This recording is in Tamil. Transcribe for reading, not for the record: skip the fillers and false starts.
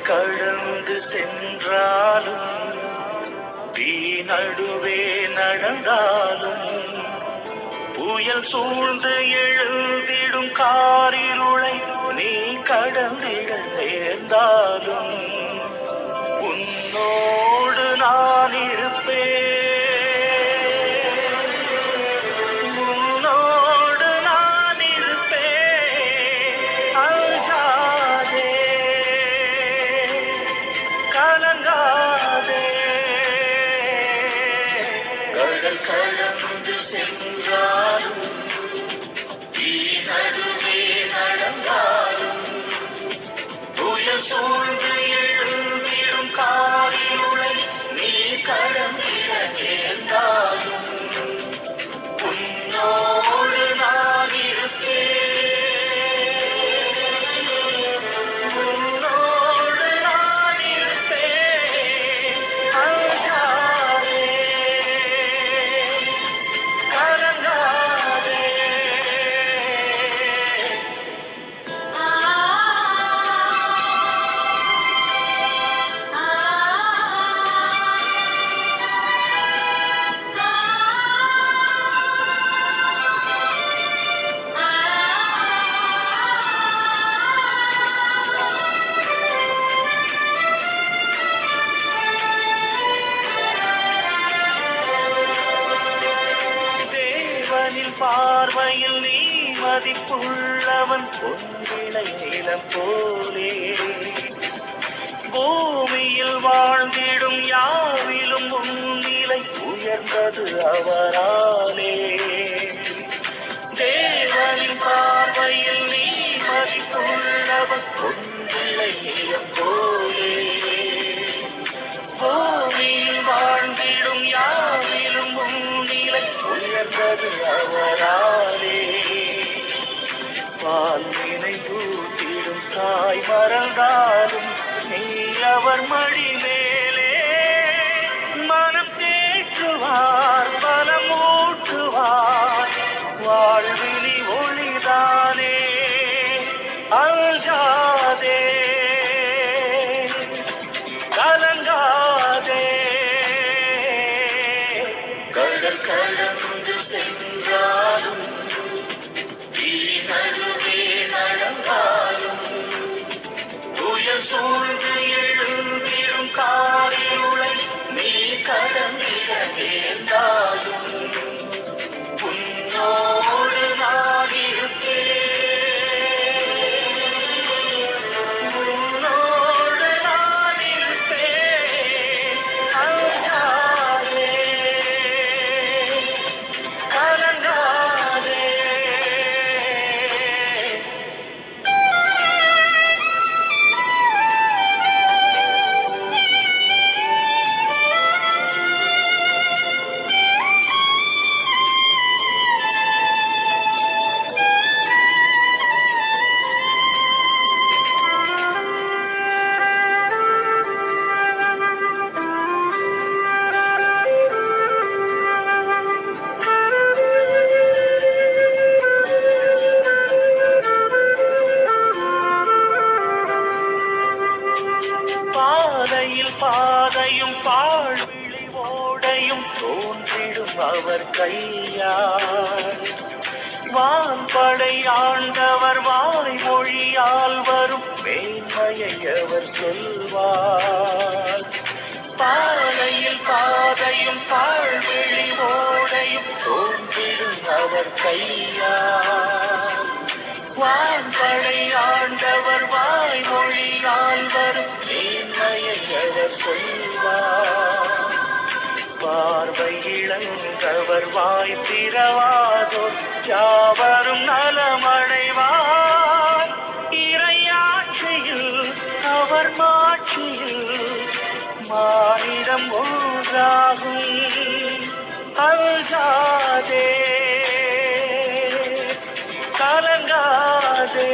கடந்து சென்றாலும் தீ நடுவே நடந்தாலும் புயல் சூழ்ந்து எழுந்திடும் காரிருளை நீ கடந்திட நேர்ந்தாலும் உன்னோடு நான் இருப்பேன். கடந்து சென்றாலும் தீ நடுவே நடந்தாலும் புயல் சூழ்ந்து எழுந்திடும் காரிருளை நீ கடந்திட நேர்ந்தாலும் உன்னோடு நான் இருப்பேன். பார்வையில் நீ மதிப்புள்ளவன் பொன்விளை நிலம் போலே பூமியில் வாழ்ந்திடும் யாவிலும் முன்னிலை உயர்ந்தது அவராலே. தேவனின் பார்வையில் நீ மதிப்புள்ளவன் பொன்விளை நிலம் போலே பூமியில் வாழ்ந்திடும் யாவிலும் முன்னிலை உயர்ந்தது அவராலே. பால்வினை ஊட்டிடும் தாய் மறந்தாலும் நீ அவர் மடி மேலே மனம் தேற்றுவார் பலம் ஊட்டுவார் வாழ்வினி ஒளிதானே. அஞ்சாதே கலங்காதே கடல் கடந்து சென்றாலும் தீ நடுவே நடந்தாலும் புயல் சூழ்ந்து எழுந்திடும் காரிருளை நீ கடந்திட நேர்ந்தாலும் உன்னோடு நான் இருப்பேன். பாதையும் பாழ்விழி ஓடையும் தோன்றிடும் அவர் கையால் வான்படை ஆண்டவர் வாய்மொழியால் வரும் மேன்மையை அவர் சொல்வார். பாதையில் பாதையும் பாழ்விழி ஓடையும் தோன்றிடும் அவர் கையால் வான்படை ஆண்டவர் வாய்மொழியால் வரும் மேன்மையை அவர் சொல்வார். பார்வை இழந்தவர் வாய் திறவாதோர் யாவரும் நலமடைவார். இறையாட்சியில் அவர் மாட்சியில் மானிடம் ஒன்றாகும். அஞ்சாதே கலங்காதே